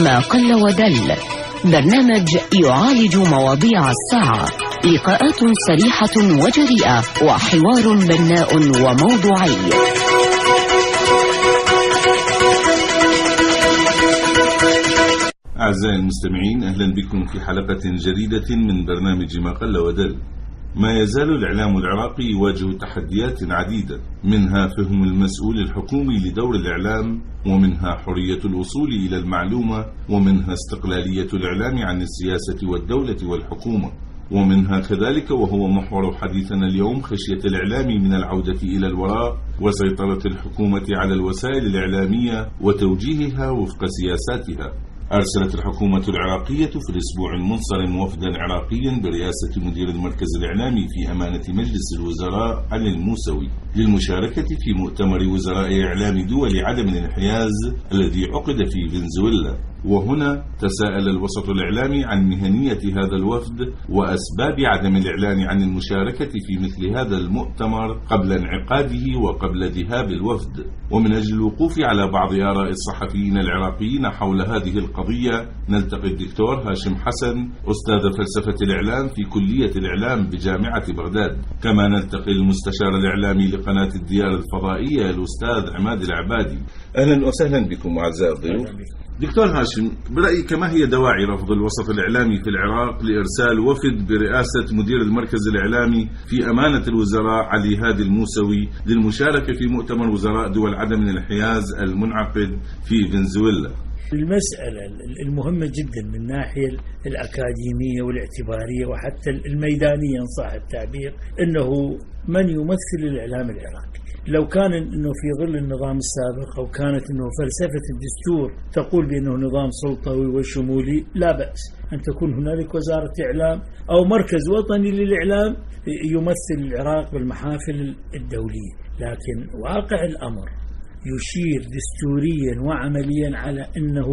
ما قل ودل، برنامج يعالج مواضيع الساعة، لقاءات صريحة وجريئة وحوار بناء وموضوعي. أعزائي المستمعين، أهلا بكم في حلقة جديدة من برنامج ما قل ودل. ما يزال الإعلام العراقي يواجه تحديات عديدة، منها فهم المسؤول الحكومي لدور الإعلام، ومنها حرية الوصول إلى المعلومة، ومنها استقلالية الإعلام عن السياسة والدولة والحكومة، ومنها كذلك وهو محور حديثنا اليوم خشية الإعلام من العودة إلى الوراء وسيطرة الحكومة على الوسائل الإعلامية وتوجيهها وفق سياساتها. أرسلت الحكومة العراقية في الأسبوع المنصرم وفدا عراقيا برئاسة مدير المركز الإعلامي في أمانة مجلس الوزراء علي الموسوي للمشاركة في مؤتمر وزراء إعلام دول عدم الانحياز الذي عقد في فنزويلا. وهنا تساءل الوسط الإعلامي عن مهنية هذا الوفد وأسباب عدم الإعلان عن المشاركة في مثل هذا المؤتمر قبل انعقاده وقبل ذهاب الوفد. ومن أجل الوقوف على بعض آراء الصحفيين العراقيين حول هذه القضية نلتقي الدكتور هاشم حسن، أستاذ فلسفة الإعلام في كلية الإعلام بجامعة بغداد، كما نلتقي المستشار الإعلامي لقناة الديار الفضائية الأستاذ عماد العبادي. أهلا وسهلا بكم أعزائي الضيوف. دكتور هاشم، برأيك ما هي دواعي رفض الوسط الإعلامي في العراق لإرسال وفد برئاسة مدير المركز الإعلامي في أمانة الوزراء علي هادي الموسوي للمشاركة في مؤتمر وزراء دول عدم الانحياز المنعقد في فنزويلا؟ المسألة المهمة جدا من الناحية الأكاديمية والاعتبارية وحتى الميدانية إن صح التعبير، أنه من يمثل الإعلام العراقي. لو كان أنه في ظل النظام السابق أو كانت أنه فلسفة الدستور تقول بأنه نظام سلطوي وشمولي، لا بأس أن تكون هنالك وزارة إعلام أو مركز وطني للإعلام يمثل العراق بالمحافل الدولية. لكن واقع الأمر يشير دستوريا وعمليا على أنه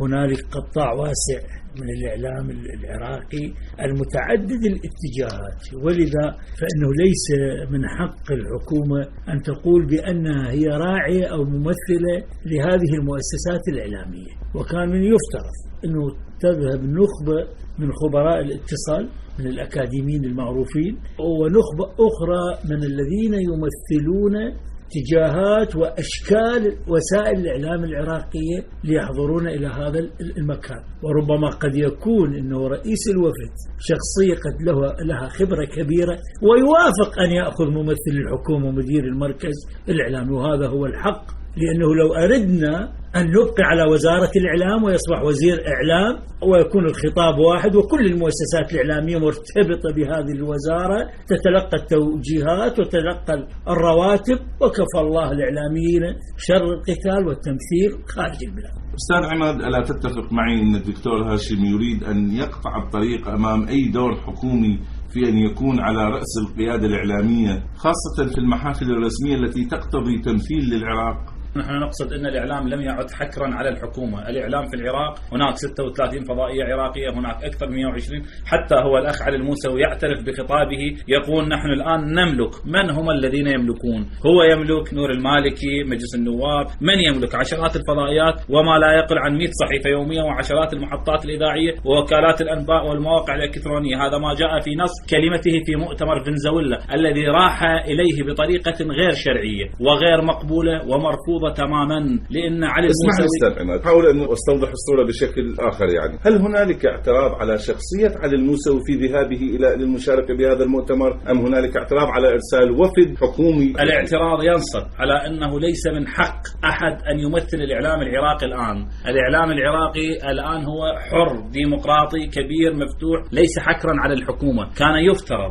هنالك قطاع واسع من الإعلام العراقي المتعدد الاتجاهات، ولذا فإنه ليس من حق الحكومة أن تقول بأنها هي راعية أو ممثلة لهذه المؤسسات الإعلامية. وكان من يفترض أنه تذهب نخبة من خبراء الاتصال من الأكاديميين المعروفين ونخبة أخرى من الذين يمثلون اتجاهات وأشكال وسائل الإعلام العراقية ليحضرون إلى هذا المكان. وربما قد يكون أنه رئيس الوفد شخصية قد لها خبرة كبيرة ويوافق أن يأخذ ممثل الحكومة ومدير المركز الإعلامي، وهذا هو الحق. لأنه لو أردنا أن نبقي على وزارة الإعلام ويصبح وزير إعلام ويكون الخطاب واحد وكل المؤسسات الإعلامية مرتبطة بهذه الوزارة تتلقى التوجيهات وتتلقى الرواتب، وكفى الله الإعلاميين شر القتال والتمثيل خارج البلاد. أستاذ عماد، ألا تتفق معي أن الدكتور هاشم يريد أن يقطع الطريق أمام أي دور حكومي في أن يكون على رأس القيادة الإعلامية، خاصة في المحافل الرسمية التي تقتضي تمثيل للعراق؟ نحن نقصد أن الإعلام لم يعد حكرا على الحكومة. الإعلام في العراق هناك 36 فضائية عراقية، هناك أكثر من 120. حتى هو الأخ علي الموسوي يعترف بخطابه يقول نحن الآن نملك. من هم الذين يملكون؟ هو يملك نور المالكي، مجلس النواب، من يملك عشرات الفضائيات وما لا يقل عن 100 صحيفة يومية وعشرات المحطات الإذاعية ووكالات الأنباء والمواقع الإلكترونية. هذا ما جاء في نص كلمته في مؤتمر فنزويلا الذي راح إليه بطريقة غير شرعية وغير مقبولة ومرفوضة تماما. لأن علي الموسوي حاول أن أستوضح الصورة بشكل آخر. يعني هل هنالك اعتراض على شخصية علي الموسوي في ذهابه إلى المشاركة بهذا المؤتمر، أم هنالك اعتراض على إرسال وفد حكومي؟ الاعتراض ينصب على أنه ليس من حق أحد أن يمثل الإعلام العراقي الآن. الإعلام العراقي الآن هو حر ديمقراطي كبير مفتوح، ليس حكرا على الحكومة. كان يفترض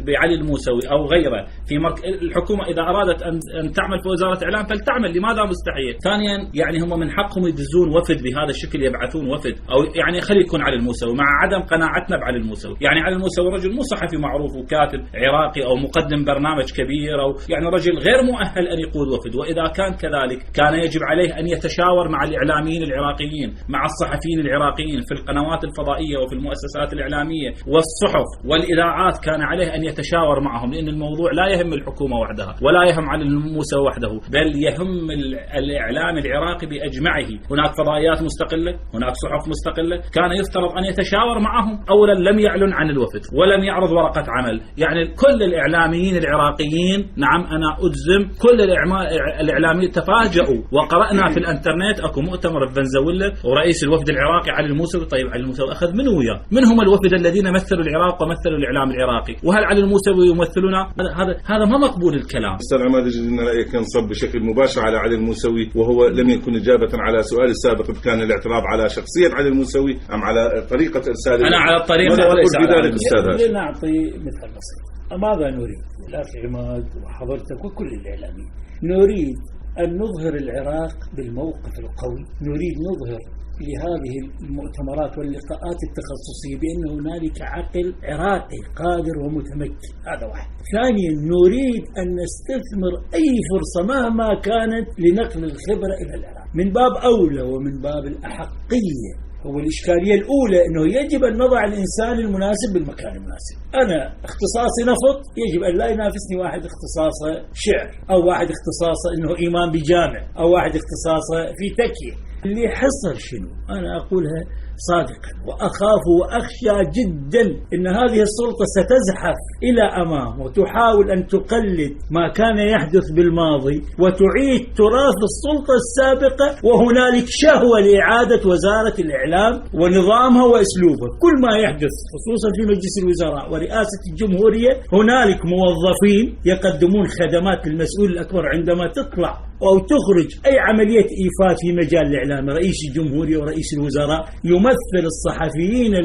بعلي الموسوي أو غيره في الحكومة إذا أرادت أن تعمل في وزارة إعلام فلتعمل، لماذا مستحيل؟ ثانيا يعني هم من حقهم يدزون وفد بهذا الشكل، يبعثون وفد، أو يعني خلي يكون علي الموسوي مع عدم قناعتنا بعلي الموسوي. يعني علي الموسوي رجل مو صحفي معروف وكاتب عراقي أو مقدم برنامج كبير، أو يعني رجل غير مؤهل أن يقود وفد. وإذا كان كذلك كان يجب عليه أن يتشاور مع الإعلاميين العراقيين، مع الصحفيين العراقيين في القنوات الفضائية وفي المؤسسات الإعلامية والصحف والإذاعات. كان عليه أن يتشاور معهم، لأن الموضوع لا يهم الحكومة وحدها ولا يهم علي الموسوي وحده، بل يهم يهم الإعلام العراقي بأجمعه. هناك فضائيات مستقلة، هناك صحف مستقلة، كان يفترض أن يتشاور معهم. أولا لم يعلن عن الوفد ولم يعرض ورقة عمل. يعني كل الإعلاميين العراقيين، نعم أنا أجزم كل الإعلاميين تفاجؤوا. وقرأنا في الانترنت أكو مؤتمر في فنزويلا ورئيس الوفد العراقي علي الموسوي. طيب علي الموسوي أخذ من وياه؟ من هم الوفد الذين مثلوا العراق ومثلوا الإعلام العراقي؟ وهل علي الموسوي يمثلنا؟ هذا ما مقبول الكلام. أستاذ عماد، أن رأيك ينصب بشكل مباشر على علي الموسوي، وهو لم يكن إجابة على سؤال السابق كان الاعتراض على شخصية علي الموسوي أم على طريقة إرساله. أنا على الطريقة وليس بذلك أستاذ. لنعطي مثال بسيط. ماذا نريد؟ الأخ عماد وحضرتك وكل الإعلاميين نريد أن نظهر العراق بالموقف القوي، نريد نظهر لهذه المؤتمرات واللقاءات التخصصية بأن هنالك عقل عراقي قادر ومتمكن. هذا واحد. ثانيا نريد أن نستثمر أي فرصة مهما كانت لنقل الخبرة إلى العراق من باب أولى ومن باب الأحقية. هو الإشكالية الأولى أنه يجب أن نضع الإنسان المناسب بالمكان المناسب. أنا اختصاصي نفط، يجب أن لا ينافسني واحد اختصاصه شعر، أو واحد اختصاصه أنه إمام بجامع، أو واحد اختصاصه في تكية. اللي حصل شنو؟ أنا أقولها صادقا وأخاف وأخشى جدا أن هذه السلطة ستزحف إلى أمام وتحاول أن تقلد ما كان يحدث بالماضي وتعيد تراث السلطة السابقة، وهنالك شهوة لإعادة وزارة الإعلام ونظامها وأسلوبها. كل ما يحدث خصوصا في مجلس الوزراء ورئاسة الجمهورية هنالك موظفين يقدمون خدمات للمسؤول الأكبر. عندما تطلع أو تخرج أي عملية إيفاد في مجال الإعلام، رئيس الجمهورية ورئيس الوزراء يمثل الصحفيين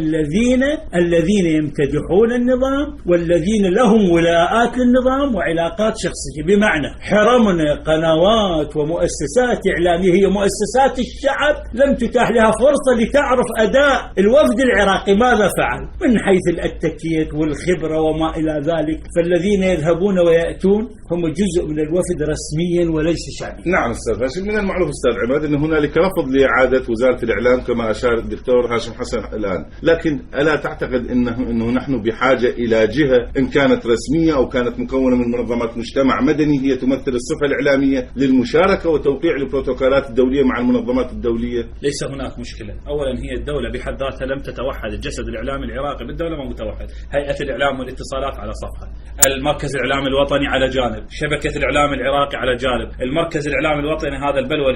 الذين يمتدحون النظام والذين لهم ولاءات للنظام وعلاقات شخصية. بمعنى حرمنا قنوات ومؤسسات إعلامية هي مؤسسات الشعب لم تتاح لها فرصة لتعرف أداء الوفد العراقي ماذا فعل من حيث التكية والخبرة وما إلى ذلك. فالذين يذهبون ويأتون هم جزء من الوفد رسميا وليس شعبيا. نعم أستاذ هاشم، من المعروف أستاذ عماد أن هنالك رفض لإعادة وزارة الإعلام كما أشار الدكتور هاشم حسن الآن، لكن ألا تعتقد أنه نحن بحاجة إلى جهة إن كانت رسمية أو كانت مكونة من منظمات مجتمع مدني هي تمثل الصفة الإعلامية للمشاركة وتوقيع البروتوكولات الدولية مع المنظمات الدولية؟ ليس هناك مشكلة. أولا هي الدولة بحد ذاتها لم تتوحد. الجسد الإعلامي العراقي بالدولة ما متوحد. هيئة الإعلام والاتصالات على صفحة، المركز الإعلامي الوطني على جانب، شبكة الإعلام العراقي على جانب، المركز الإعلامي الوطني هذا البلوى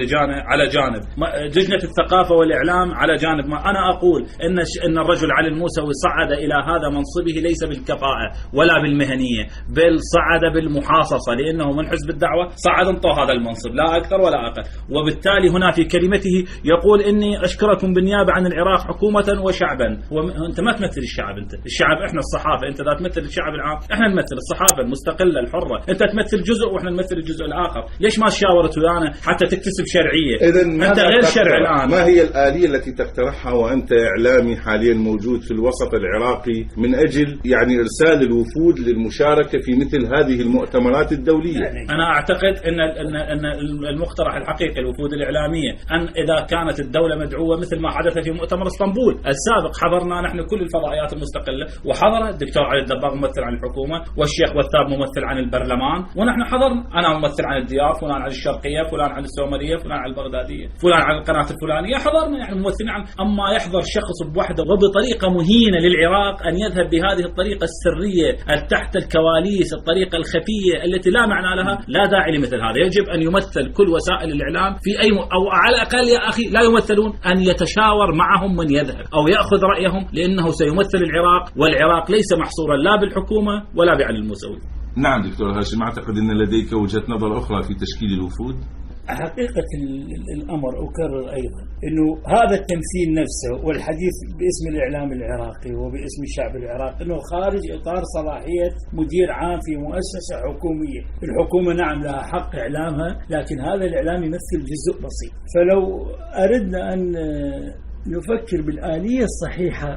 على جانب، لجنة الثقافة والإعلام على جانب. ما أنا أقول إن الرجل علي الموسوي صعد إلى هذا منصبه ليس بالكفاءة ولا بالمهنية، بل صعد بالمحاصصة، لأنه من حزب الدعوة صعد انطوا هذا المنصب لا أكثر ولا أقل. وبالتالي هنا في كلمته يقول إني أشكركم بالنيابة عن العراق حكومة وشعبا. وأنت ما تمثل الشعب، أنت الشعب إحنا الصحافة، أنت لا تمثل الشعب العام، إحنا نمثل الصحافة المستقلة الحرة، أنت تمثل جزء وإحنا نمثل الجزء الآخر. ليش ما شاورت ويانا حتى تكتسب شرعية؟ أنت غير شرع الآن. ما هي الآلية التي تقترحها وأنت إعلامي حاليا موجود في الوسط العراقي من أجل يعني إرسال الوفود للمشاركة في مثل هذه المؤتمرات الدولية؟ أنا أعتقد أن المقترح الحقيقي الوفود الإعلامية أن إذا كانت الدولة مدعوة مثل ما حدث في مؤتمر اسطنبول السابق، حضرنا نحن كل الفضائيات المستقلة، وحضر الدكتور علي الدباغ ممثل عن الحكومة، والشيخ وثاب ممثل عن البرلمان، ونحن حضرنا. أنا ممثل عن الديار، فلان عن الشرقية، فلان عن السومرية، فلان عن البغدادية، فلان عن القناة الفلانية، حضرنا يعني ممثلين عن. أما يحضر شخص بوحده وبطريقة مهينة للعراق، أن يذهب بهذه الطريقة السرية تحت الكواليس، الطريقة الخفية التي لا معنى لها، لا داعي لمثل هذا. يجب أن يمثل كل وسائل الإعلام في أي أو على الأقل يا أخي لا يمثلون، أن يتشاور معهم من يذهب أو يأخذ رأيهم، لأنه سيمثل العراق، والعراق ليس محصورا لا بالحكومة ولا بعلي الموسوي. نعم دكتور هاشم، أعتقد أن لديك وجهة نظر أخرى في تشكيل الوفود. حقيقة الأمر أكرر أيضا أنه هذا التمثيل نفسه والحديث باسم الإعلام العراقي وباسم الشعب العراقي أنه خارج إطار صلاحية مدير عام في مؤسسة حكومية. الحكومة نعم لها حق إعلامها، لكن هذا الإعلام يمثل جزء بسيط. فلو أردنا أن نفكر بالآلية الصحيحة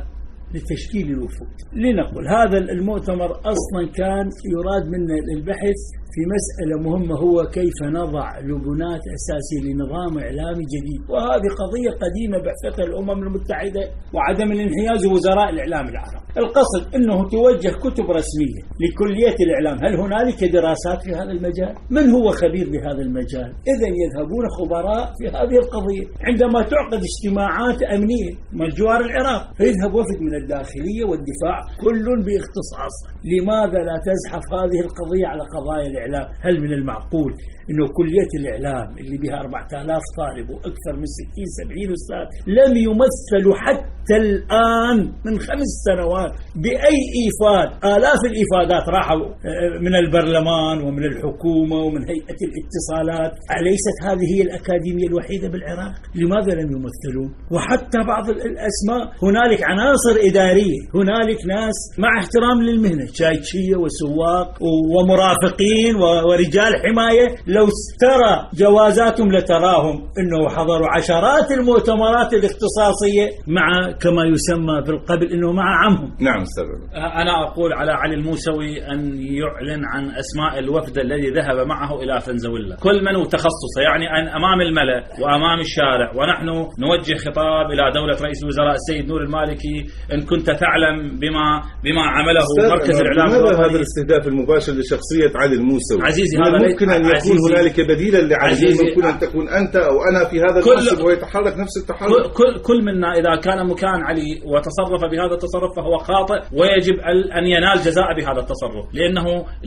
لتشكيل الوفود، لنقل هذا المؤتمر أصلا كان يراد منه البحث في مسألة مهمة، هو كيف نضع لبنات أساسية لنظام إعلامي جديد. وهذه قضية قديمة بعثتها الأمم المتحدة وعدم الانحياز وزراء الإعلام العرب. القصد أنه توجه كتب رسمية لكلية الإعلام. هل هنالك دراسات في هذا المجال؟ من هو خبير بهذا المجال؟ إذن يذهبون خبراء في هذه القضية. عندما تعقد اجتماعات أمنية من جوار العراق يذهب وفد من الداخلية والدفاع كل باختصاصه. لماذا لا تزحف هذه القضية على قضايا الإعلام؟ هل من المعقول أنه كلية الإعلام اللي بها 4000 طالب وأكثر من 60-70 أستاذ لم يمثلوا حتى الآن من 5 سنوات بأي إيفاد؟ آلاف الإيفادات راحوا من البرلمان ومن الحكومة ومن هيئة الاتصالات. أليست هذه هي الأكاديمية الوحيدة بالعراق؟ لماذا لم يمثلون؟ وحتى بعض الأسماء، هنالك عناصر إدارية، هنالك ناس مع احترام للمهنة، شايتشية وسواق ومرافقين ورجال حماية، لو ترى جوازاتهم لتراهم أنه حضروا عشرات المؤتمرات الاختصاصية مع كما يسمى بالقبل أنه مع عمهم. نعم أستاذ. أنا أقول على علي الموسوي أن يعلن عن أسماء الوفد الذي ذهب معه إلى فنزويلا، كل من هو تخصصه، يعني أن أمام الملأ وأمام الشارع ونحن نوجه خطاب إلى دولة رئيس الوزراء السيد نور المالكي إن كنت تعلم بما عمله مركز الإعلام الوطني. هذا الاستهداف المباشر لشخصية علي الموسوي عزيزي، هذا ممكن أن يكون هنالك بديلا لعلي، ممكن أن تكون أنت أو أنا في هذا المنصب ويتحرك نفس التحرك. كل منا إذا كان مكان علي وتصرف بهذا التصرف فهو خاطئ، ويجب أن ينال جزاء بهذا التصرف،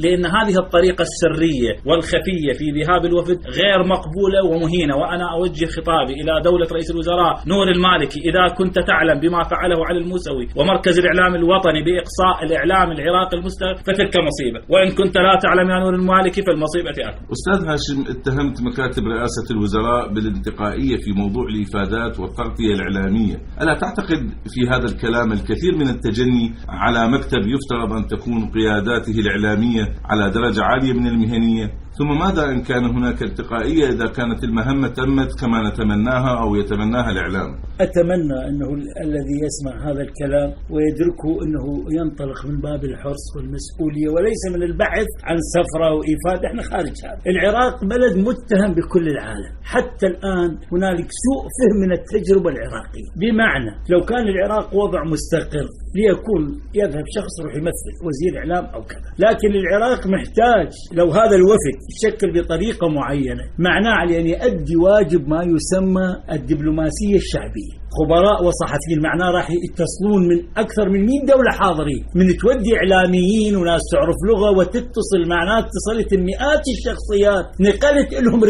لأن هذه الطريقة السرية والخفية في ذهاب الوفد غير مقبولة ومهينة. وأنا أوجه خطابي إلى دولة رئيس الوزراء نور المالكي، إذا كنت تعلم بما فعله علي الموسوي ومركز الإعلام الوطني بإقصاء الإعلام العراقي المستقل فتلك مصيبة، وإن كنت لا تعلم يا نور المالكي فالمصيبة أكبر. أستاذ هاشم، اتهمت مكاتب رئاسة الوزراء بالانتقائية في موضوع الإفادات والتغطية الإعلامية. ألا تعتقد في هذا الكلام الكثير من التجني على مكتب يفترض أن تكون قياداته الإعلامية على درجة عالية من المهنية؟ ثم ماذا إن كان هناك انتقائية إذا كانت المهمة تمت كما نتمناها أو يتمناها الإعلام؟ أتمنى أنه الذي يسمع هذا الكلام ويدركه أنه ينطلق من باب الحرص والمسؤولية وليس من البحث عن سفرة وإفادة. احنا خارج هذا. العراق بلد متهم بكل العالم، حتى الآن هنالك سوء فهم من التجربة العراقية، بمعنى لو كان العراق وضع مستقر ليكون يذهب شخص يروح يمثل وزير إعلام أو كذا، لكن العراق محتاج لو هذا الوفد يشكل بطريقة معينة معناه عليه أن يؤدي واجب ما يسمى الدبلوماسية الشعبية. خبراء وصحفيين معناه راح يتصلون من أكثر من 100 دولة حاضرين، من تودي إعلاميين وناس تعرف لغة وتتصل معناه اتصلت مئات الشخصيات، نقلت لهم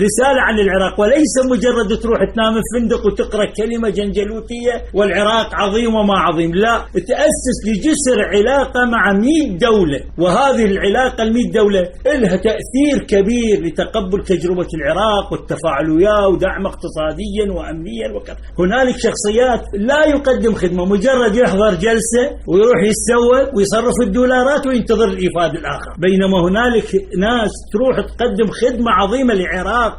رسالة عن العراق، وليس مجرد تروح تنام في فندق وتقرأ كلمة جنجلوتية والعراق عظيم وما عظيم، لا، تأسس لجسر علاقة مع 100 دولة، وهذه العلاقة ال100 دولة لها تأثير كبير لتقبل تجربة العراق والتفاعل وياه ودعم اقتصاديا وأمنيا وكذا. هنالك شخصيات لا يقدم خدمة، مجرد يحضر جلسة ويروح يتسول ويصرف الدولارات وينتظر الإفادة الآخر، بينما هنالك ناس تروح تقدم خدمة عظيمة للعراق،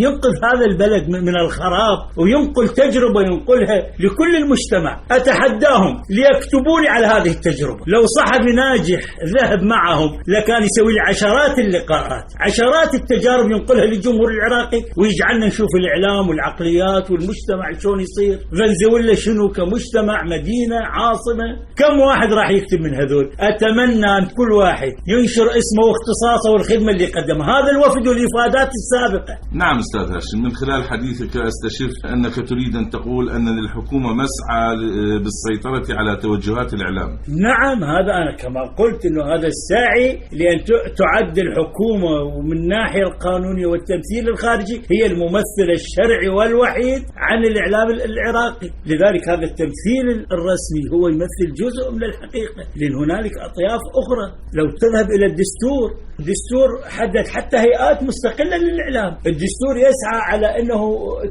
ينقذ هذا البلد من الخراب وينقل تجربة ينقلها لكل المجتمع. أتحداهم ليكتبوا لي على هذه التجربة. لو صحفي ناجح ذهب معهم لكان يسوي لي عشرات اللقاءات، عشرات التجارب ينقلها للجمهور العراقي ويجعلنا نشوف الإعلام والعقليات والمجتمع شلون يصير، فنزويلا شنو كمجتمع، مدينة، عاصمة، كم واحد راح يكتب من هذول؟ أتمنى أن كل واحد ينشر اسمه واختصاصه والخدمة اللي قدمها هذا الوفد والإفادات السابقة. نعم أستاذ هاشم، من خلال حديثك أستشف أنك تريد أن تقول أن للحكومة مسعى بالسيطرة على توجهات الإعلام. نعم، هذا أنا كما قلت أنه هذا الساعي لأن تعد الحكومة ومن الناحية القانونية والتمثيل الخارجي هي الممثل الشرعي والوحيد عن الإعلام العراقي. لذلك هذا التمثيل الرسمي هو يمثل جزء من الحقيقة، لأن هنالك أطياف أخرى. لو تذهب إلى الدستور حدد حتى هيئات مستقلة للإعلام. الدستور يسعى على أنه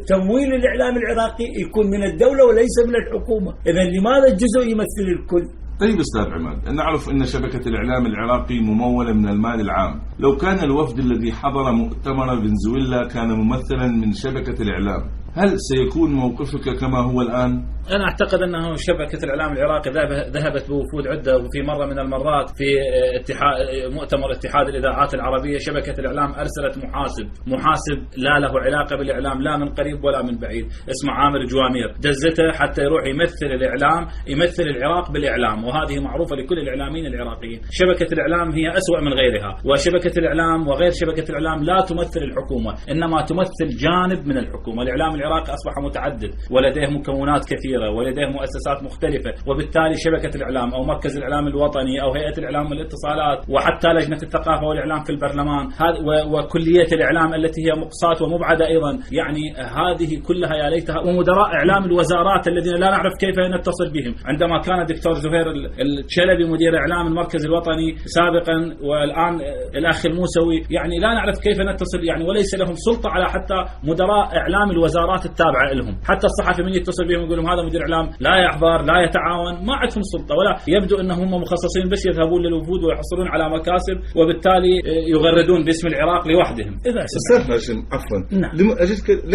تمويل الإعلام العراقي يكون من الدولة وليس من الحكومة. إذن لماذا الجزء يمثل الكل؟ طيب أستاذ عماد، نعرف أن شبكة الإعلام العراقي ممولة من المال العام. لو كان الوفد الذي حضر مؤتمر فنزويلا كان ممثلا من شبكة الإعلام، هل سيكون موقفك كما هو الآن؟ أنا أعتقد أنه شبكة الإعلام العراقي ذهبت بوفود عدة، وفي مرة من المرات في مؤتمر اتحاد الإذاعات العربية شبكة الإعلام أرسلت محاسب لا له علاقة بالإعلام لا من قريب ولا من بعيد، اسمه عامر جوامير، دزته حتى يروح يمثل العراق بالإعلام، وهذه معروفة لكل الإعلاميين العراقيين. شبكة الإعلام هي أسوأ من غيرها، وشبكة الإعلام وغير شبكة الإعلام لا تمثل الحكومة، إنما تمثل جانب من الحكومة. الإعلام العراقي أصبح متعدد ولديه مكونات كثيرة ولديه مؤسسات مختلفة، وبالتالي شبكة الإعلام أو مركز الإعلام الوطني أو هيئة الإعلام والاتصالات وحتى لجنة الثقافة والإعلام في البرلمان وكلية الإعلام التي هي مقصات ومبعدة أيضا، يعني هذه كلها يا ليتها، ومدراء إعلام الوزارات الذين لا نعرف كيف نتصل بهم. عندما كان الدكتور زهير الشلبي مدير إعلام المركز الوطني سابقا والآن الأخ الموسوي، يعني لا نعرف كيف نتصل، يعني وليس لهم سلطة على حتى مدراء إعلام الوزارات التابعة لهم. حتى الصحفي من يتصل بهم يقول لهم هذا مدير إعلام لا يحضر لا يتعاون، ما عندهم سلطة، ولا يبدو أنهم مخصصين بس يذهبون للوفود ويحصلون على مكاسب، وبالتالي يغردون باسم العراق لوحدهم. أستاذ هاشم عفوا،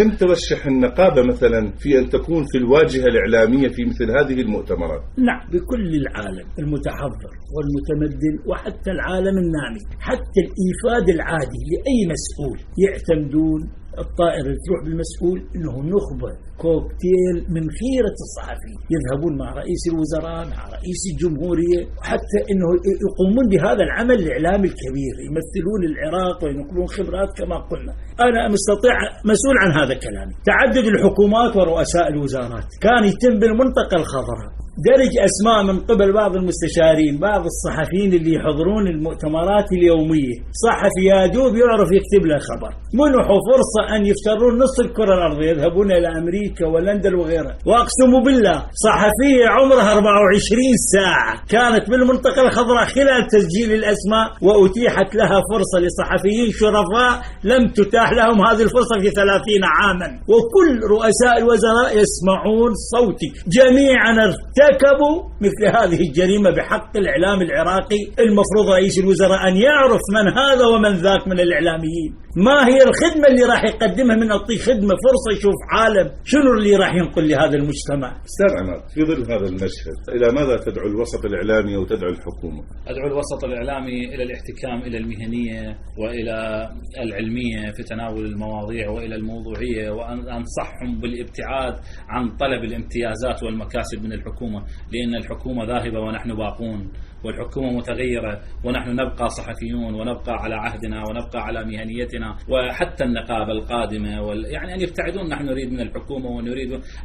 لم ترشح النقابة مثلا في أن تكون في الواجهة الإعلامية في مثل هذه المؤتمرات؟ نعم، بكل العالم المتحضر والمتمدن وحتى العالم النامي، حتى الإيفاد العادي لأي مسؤول يعتمدون الطائرة اللي تروح بالمسؤول إنه نخبة كوكتيل من خيرة الصحفي، يذهبون مع رئيس الوزراء مع رئيس الجمهورية، حتى إنه يقومون بهذا العمل الإعلامي الكبير، يمثلون العراق وينقلون خبرات كما قلنا. أنا مستطيع مسؤول عن هذا الكلام. تعدد الحكومات ورؤساء الوزارات كان يتم بالمنطقة الخضراء، درج أسماء من قبل بعض المستشارين، بعض الصحفيين اللي يحضرون المؤتمرات اليومية، صحفي يا دوب يعرف يكتب له خبر، منحوا فرصة أن يفترون نص الكرة الأرضية، يذهبون إلى أمريكا ولندن وغيرها. وأقسم بالله صحفية عمرها 24 ساعة كانت بالمنطقة الخضراء خلال تسجيل الأسماء، وأتيحت لها فرصة لصحفيين شرفاء لم تتاح لهم هذه الفرصة في 30 عاما، وكل رؤساء الوزراء يسمعون صوتي. جميعا ارتكبوا مثل هذه الجريمة بحق الإعلام العراقي. المفروض رئيس الوزراء أن يعرف من هذا ومن ذاك من الإعلاميين، ما هي الخدمة اللي راح يقدمها، من أعطيه خدمة فرصة يشوف عالم، شنو اللي راح ينقل لهذا المجتمع. أستاذ عماد، في ظل هذا المشهد إلى ماذا تدعو الوسط الإعلامي وتدعو الحكومة؟ أدعو الوسط الإعلامي إلى الاحتكام إلى المهنية وإلى العلمية في تناول المواضيع وإلى الموضوعية، وأن أنصحهم بالابتعاد عن طلب الامتيازات والمكاسب من الحكومة، لأن الحكومة ذاهبة ونحن باقون، والحكومة متغيرة ونحن نبقى صحفيون ونبقى على عهدنا ونبقى على مهنيتنا. وحتى النقابة القادمة يعني أن يبتعدون. نحن نريد من الحكومة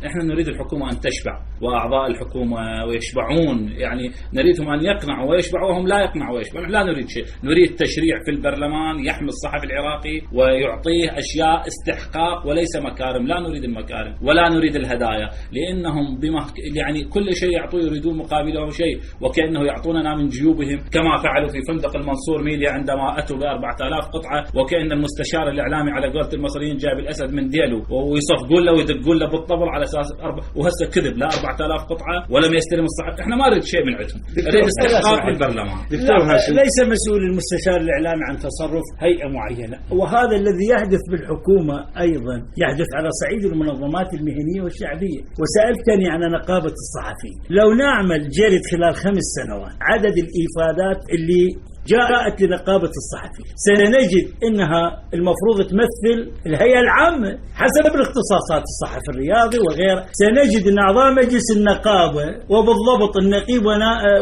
نحن نريد الحكومة أن تشبع، وأعضاء الحكومة ويشبعون، يعني نريدهم أن يقنعوا ويشبعوا وهم لا يقنعوا ويشبعوا. نحن لا نريد شيء، نريد تشريع في البرلمان يحمي الصحفي العراقي ويعطيه أشياء استحقاق وليس مكارم. لا نريد المكارم ولا نريد الهدايا، لأنهم يعني كل شيء يعطوه يريدون مقابله شيء، وكأنه يعطوننا من جيوبهم، كما فعلوا في فندق المنصور ميديا عندما أتوا ب4000 قطعة، وكأن المستشار الإعلامي على قولة المصريين جاب الأسد من ديله ويصفقون له ويدقون له بالطبل على أساس وهسه كذب لا 4000 قطعة ولم يستلم الصحة. احنا ما نريد شيء من عندهم، نريد استحقاق في البرلمان. ليس مسؤول المستشار الإعلامي عن تصرف هيئة معينة، وهذا الذي يحدث بالحكومة أيضا يحدث على صعيد المنظمات المهنية والشعبية. وسألتني عن نقابة الصحفيين، لو نعمل جرد خلال 5 سنوات عدد الإيفادات اللي جاءت لنقابة الصحفي، سنجد أنها المفروض تمثل الهيئة العامة حسب الاختصاصات، الصحفي الرياضي وغيره. سنجد أن أعضاء مجلس النقابة وبالضبط النقيب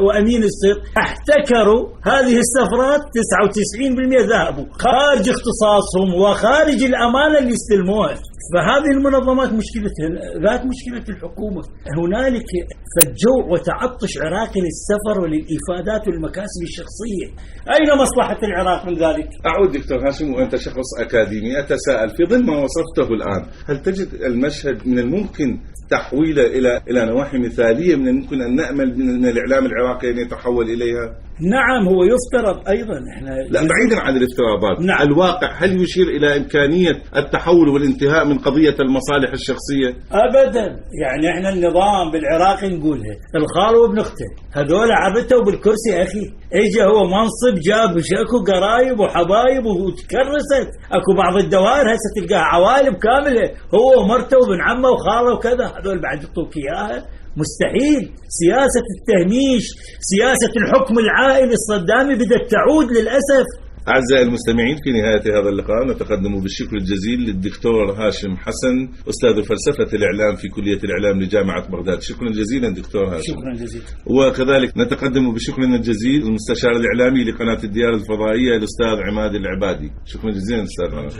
وأمين الصدق احتكروا هذه السفرات، 99% ذهبوا خارج اختصاصهم وخارج الأمانة اللي استلموها. فهذه المنظمات مشكلتها ذات مشكلة الحكومة. هنالك فجوع وتعطش عراقي للسفر وللإفادات والمكاسب الشخصية. أين مصلحة العراق من ذلك؟ أعود دكتور هاشم، وأنت شخص أكاديمي، أتساءل في ظل ما وصفته الآن، هل تجد المشهد من الممكن تحويله إلى نواحي مثالية من الممكن أن نأمل من الإعلام العراقي أن يتحول إليها؟ نعم، هو يفترض أيضا إحنا لا، بعيدا عن الافتراضات، نعم. الواقع هل يشير إلى إمكانية التحول والانتهاء من قضية المصالح الشخصية؟ أبدا. يعني إحنا النظام بالعراق نقولها الخال وابن أخته هذول عبتوا بالكرسي أخي، إجا هو منصب جاب اكو قرايب وحبايب وتكرست. أكو بعض الدوائر هسه تلقاها عوائل كاملة، هو ومرته وابن عمه وخاله وكذا، هذول بعد يعطوك إياها؟ مستحيل. سياسة التهميش، سياسة الحكم العائلي الصدامي بدأت تعود للأسف. أعزائي المستمعين، في نهاية هذا اللقاء نتقدم بالشكر الجزيل للدكتور هاشم حسن، أستاذ فلسفة الإعلام في كلية الإعلام لجامعة بغداد. شكرا جزيلا دكتور هاشم. شكرا جزيلا. وكذلك نتقدم بشكر الجزيل المستشار الإعلامي لقناة الديار الفضائية الأستاذ عماد العبادي. شكرا جزيلا أستاذ عماد.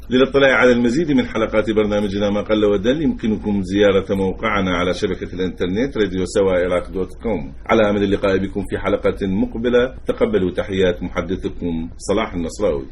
للاطلاع على المزيد من حلقات برنامجنا ما قل ودل يمكنكم زيارة موقعنا على شبكة الإنترنت radiosawairak.com. على أمل اللقاء بكم في حلقة مقبلة. تقبلوا تحيات محدثكم صلاح النصراوي.